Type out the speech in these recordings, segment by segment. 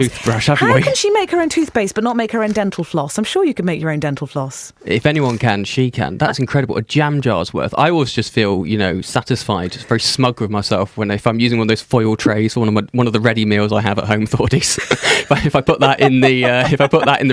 toothbrush, haven't How we? can she make her own toothpaste but not make her own dental floss? I'm sure you can make your own dental floss. If anyone can, she can. That's incredible. A jam jar's worth. I always just feel, satisfied, just very smug with myself if I'm using one of those foil trays for one of the ready meals I have at home, Thordies. if I put that in the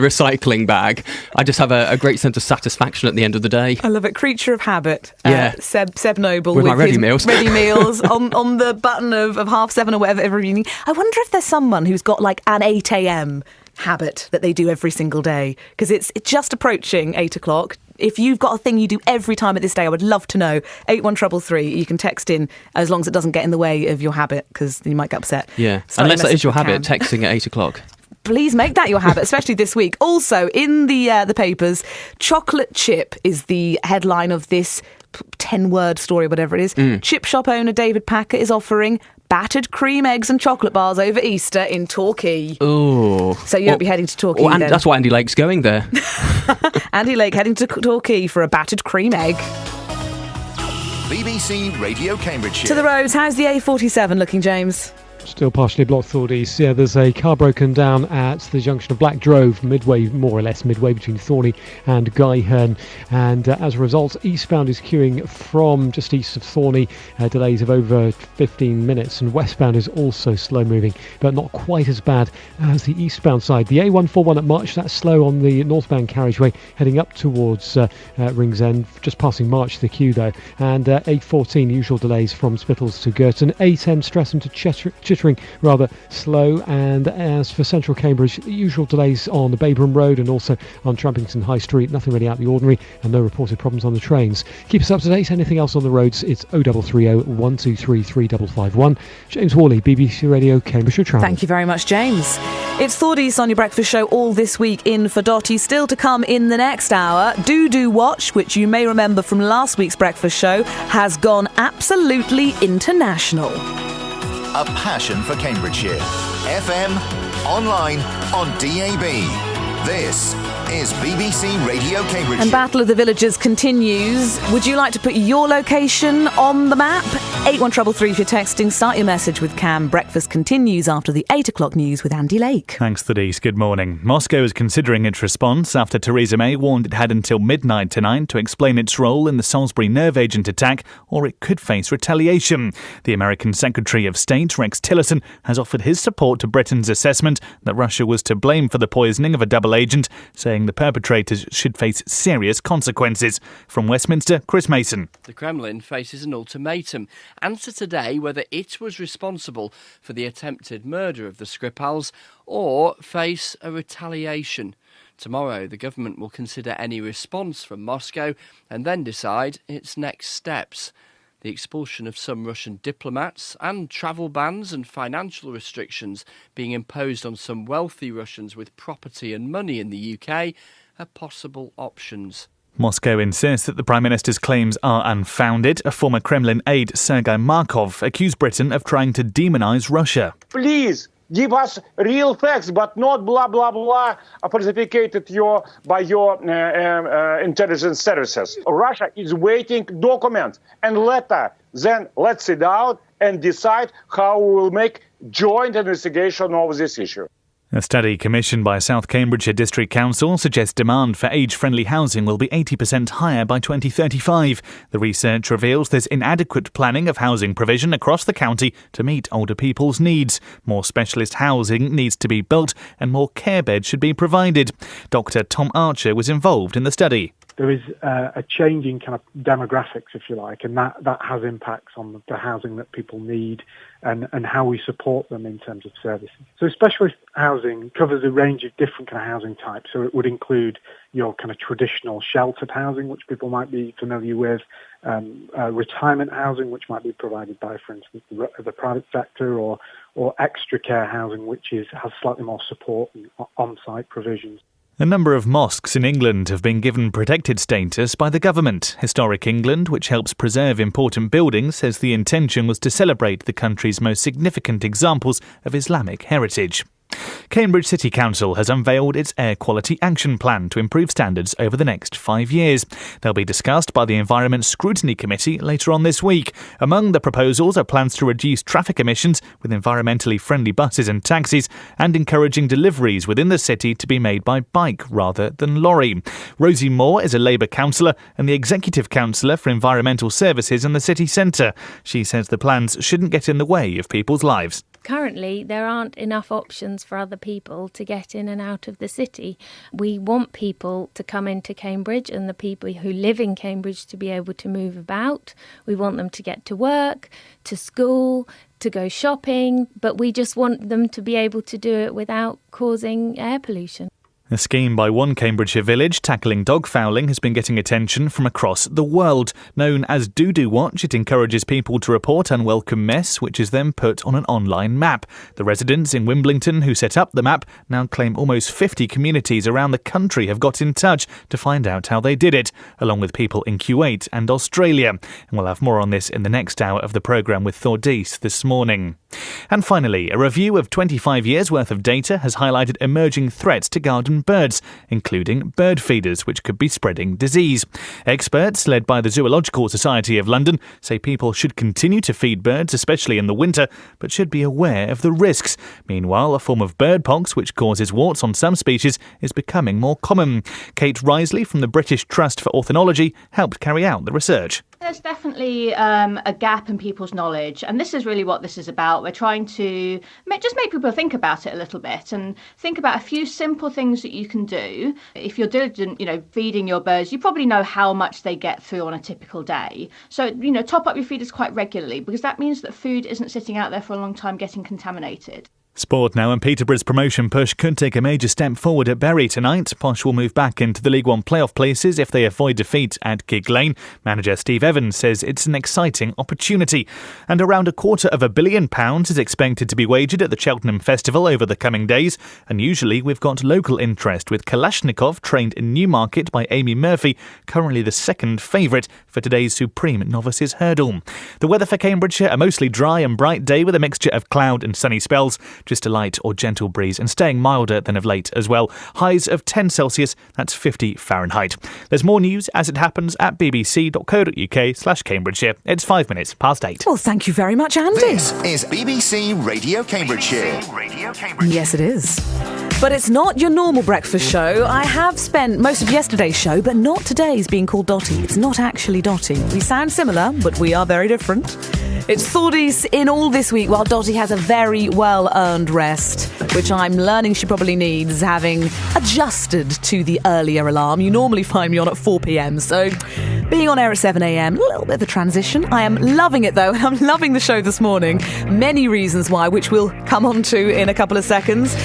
recycling bag, I just have a great sense of satisfaction at the end of the day. I love it. Creature of habit. Yeah. Seb Noble with my ready his meals. Ready meals on the button of 7:30 or whatever every evening. I wonder if there's someone who's got like an 8 a.m. habit that they do every single day, because it's just approaching 8 o'clock. If you've got a thing you do every time at this day, I would love to know. 81333. You can text in as long as it doesn't get in the way of your habit, because you might get upset. Yeah, Slightly unless that is your message habit, texting at 8 o'clock. Please make that your habit, especially this week. Also, in the papers, chocolate chip is the headline of this 10-word story, whatever it is. Chip shop owner David Packer is offering battered cream eggs and chocolate bars over Easter in Torquay. Oh. So you won't be heading to Torquay then. That's why Andy Lake's going there. Andy Lake heading to Torquay for a battered cream egg. BBC Radio Cambridgeshire. To the roads, how's the A47 looking, James? Still partially blocked Thordies. Yeah, there's a car broken down at the junction of Black Drove, more or less midway between Thorney and Guyherne. And as a result, eastbound is queuing from just east of Thorney, delays of over 15 minutes. And westbound is also slow moving, but not quite as bad as the eastbound side. The A141 at March, that's slow on the northbound carriageway, heading up towards Ringsend, just passing March, the queue though. And A14, usual delays from Spittles to Girton. A10, Streatham to Chittering, rather slow. And as for central Cambridge, usual delays on the Babram Road and also on Trampington High Street. Nothing really out of the ordinary, and no reported problems on the trains. Keep us up to date. Anything else on the roads, it's 0330 123 3551. James Worley, BBC Radio Cambridgeshire Travel. Thank you very much, James. It's Thordies on your breakfast show all this week in for Dotty. Still to come in the next hour, Do Watch, which you may remember from last week's breakfast show, has gone absolutely international. A passion for Cambridgeshire. FM, online, on DAB. This is BBC Radio Cambridgeshire. And Battle of the Villages continues. Would you like to put your location on the map? 81333 if you're texting. Start your message with Cam. Breakfast continues after the 8 o'clock news with Andy Lake. Thanks, Thaddeus. Good morning. Moscow is considering its response after Theresa May warned it had until midnight tonight to explain its role in the Salisbury nerve agent attack, or it could face retaliation. The American Secretary of State, Rex Tillerson, has offered his support to Britain's assessment that Russia was to blame for the poisoning of a double agent, saying the perpetrators should face serious consequences. From Westminster, Chris Mason. The Kremlin faces an ultimatum. Answer today whether it was responsible for the attempted murder of the Skripals or face a retaliation. Tomorrow, the government will consider any response from Moscow and then decide its next steps. The expulsion of some Russian diplomats and travel bans and financial restrictions being imposed on some wealthy Russians with property and money in the UK are possible options. Moscow insists that the Prime Minister's claims are unfounded. A former Kremlin aide, Sergei Markov, accused Britain of trying to demonise Russia. Please give us real facts, but not blah, blah, blah, falsificated by your intelligence services. Russia is waiting documents and letter. Then let's sit down and decide how we will make joint investigation of this issue. A study commissioned by South Cambridgeshire District Council suggests demand for age-friendly housing will be 80% higher by 2035. The research reveals there's inadequate planning of housing provision across the county to meet older people's needs. More specialist housing needs to be built and more care beds should be provided. Dr. Tom Archer was involved in the study. There is a change in kind of demographics, if you like, and that has impacts on the housing that people need and how we support them in terms of services. So specialist housing covers a range of different kind of housing types. So it would include your kind of traditional sheltered housing, which people might be familiar with, retirement housing, which might be provided by, for instance, the private sector, or extra care housing, which has slightly more support and on-site provisions. A number of mosques in England have been given protected status by the government. Historic England, which helps preserve important buildings, says the intention was to celebrate the country's most significant examples of Islamic heritage. Cambridge City Council has unveiled its Air Quality Action Plan to improve standards over the next 5 years. They'll be discussed by the Environment Scrutiny Committee later on this week. Among the proposals are plans to reduce traffic emissions with environmentally friendly buses and taxis, and encouraging deliveries within the city to be made by bike rather than lorry. Rosie Moore is a Labour councillor and the Executive Councillor for Environmental Services in the city centre. She says the plans shouldn't get in the way of people's lives. Currently, there aren't enough options for other people to get in and out of the city. We want people to come into Cambridge and the people who live in Cambridge to be able to move about. We want them to get to work, to school, to go shopping, but we just want them to be able to do it without causing air pollution. A scheme by one Cambridgeshire village tackling dog fouling has been getting attention from across the world. Known as Doo-Doo Watch, it encourages people to report unwelcome mess, which is then put on an online map. The residents in Wimbledon who set up the map now claim almost 50 communities around the country have got in touch to find out how they did it, along with people in Kuwait and Australia. And we'll have more on this in the next hour of the programme with Thordis this morning. And finally, a review of 25 years' worth of data has highlighted emerging threats to garden birds, including bird feeders, which could be spreading disease. Experts, led by the Zoological Society of London, say people should continue to feed birds, especially in the winter, but should be aware of the risks. Meanwhile, a form of bird pox, which causes warts on some species, is becoming more common. Kate Risley from the British Trust for Ornithology helped carry out the research. There's definitely a gap in people's knowledge, and this is really what this is about. We're trying to just make people think about it a little bit and think about a few simple things that you can do. If you're diligent, feeding your birds, you probably know how much they get through on a typical day. So, top up your feeders quite regularly, because that means that food isn't sitting out there for a long time getting contaminated. Sport now, and Peterborough's promotion push could take a major step forward at Bury tonight. Posh will move back into the League One playoff places if they avoid defeat at Gig Lane. Manager Steve Evans says it's an exciting opportunity. And around £250 million is expected to be wagered at the Cheltenham Festival over the coming days. And usually we've got local interest, with Kalashnikov, trained in Newmarket by Amy Murphy, currently the second favourite for today's Supreme Novices Hurdle. The weather for Cambridgeshire: a mostly dry and bright day with a mixture of cloud and sunny spells. Just a light or gentle breeze, and staying milder than of late as well. Highs of 10 Celsius, that's 50 Fahrenheit. There's more news as it happens at bbc.co.uk/Cambridgeshire. It's 5 minutes past 8. Well, thank you very much, Andy. This is BBC Radio Cambridgeshire. Yes, it is. But it's not your normal breakfast show. I have spent most of yesterday's show, but not today's, being called Dotty. It's not actually Dotty. We sound similar, but we are very different. It's Thordis in all this week, while Dotty has a very well-earned rest, which I'm learning she probably needs, having adjusted to the earlier alarm. You normally find me on at 4 p.m, so being on air at 7 a.m, a little bit of a transition. I am loving it, though, and I'm loving the show this morning. Many reasons why, which we'll come on to in a couple of seconds.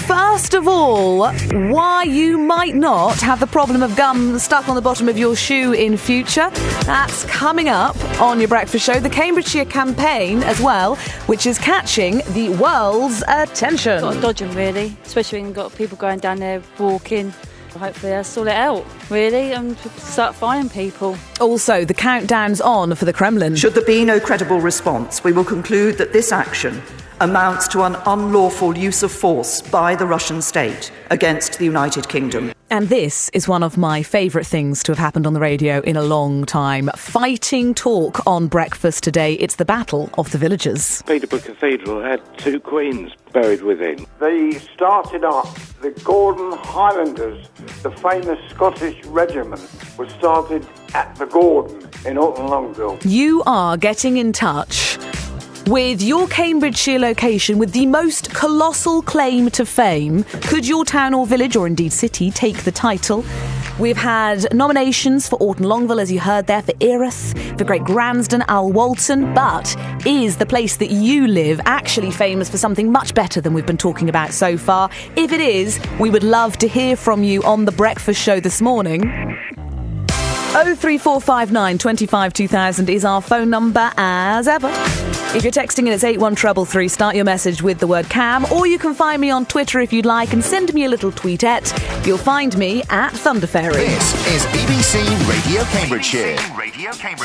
First of all, why you might not have the problem of gum stuck on the bottom of your shoe in future. That's coming up on your breakfast show. The Cambridgeshire campaign as well, which is catching the world's attention. Got to dodge them, really, especially when you've got people going down there walking. Hopefully they'll sort it out, really, and start finding people. Also, the countdown's on for the Kremlin. Should there be no credible response, we will conclude that this action amounts to an unlawful use of force by the Russian state against the United Kingdom. And this is one of my favourite things to have happened on the radio in a long time. Fighting talk on breakfast today. It's the Battle of the Villages. Peterborough Cathedral had 2 queens buried within. They started up the Gordon Highlanders, the famous Scottish regiment, was started at the Gordon in Alton Longville. You are getting in touch with your Cambridgeshire location with the most colossal claim to fame. Could your town or village, or indeed city, take the title? We've had nominations for Alton Longville, as you heard there, for Erith, for Great Gransden, Al Walton. But is the place that you live actually famous for something much better than we've been talking about so far? If it is, we would love to hear from you on The Breakfast Show this morning. 03459 25 2000 is our phone number as ever. If you're texting in, it's 81333. Start your message with the word Cam, or you can find me on Twitter if you'd like and send me a little tweetette. You'll find me at Thunderfairy. This is BBC Radio Cambridgeshire.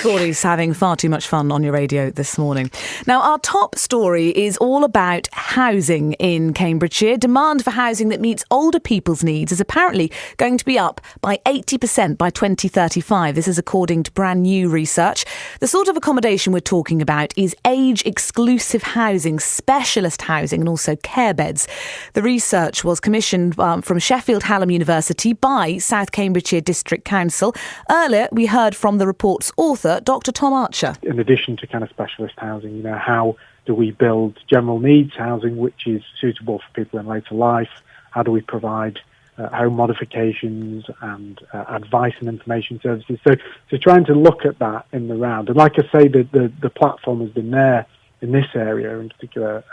Thordy's having far too much fun on your radio this morning. Now, our top story is all about housing in Cambridgeshire. Demand for housing that meets older people's needs is apparently going to be up by 80% by 2035. This is according to brand new research. The sort of accommodation we're talking about is age-exclusive housing, specialist housing and also care beds. The research was commissioned from Sheffield Hallam University by South Cambridgeshire District Council. Earlier, we heard from the report's author, Dr. Tom Archer. In addition to kind of specialist housing, how do we build general needs housing which is suitable for people in later life? How do we provide home modifications and advice and information services? So trying to look at that in the round. And like I say, the platform has been there in this area in particular,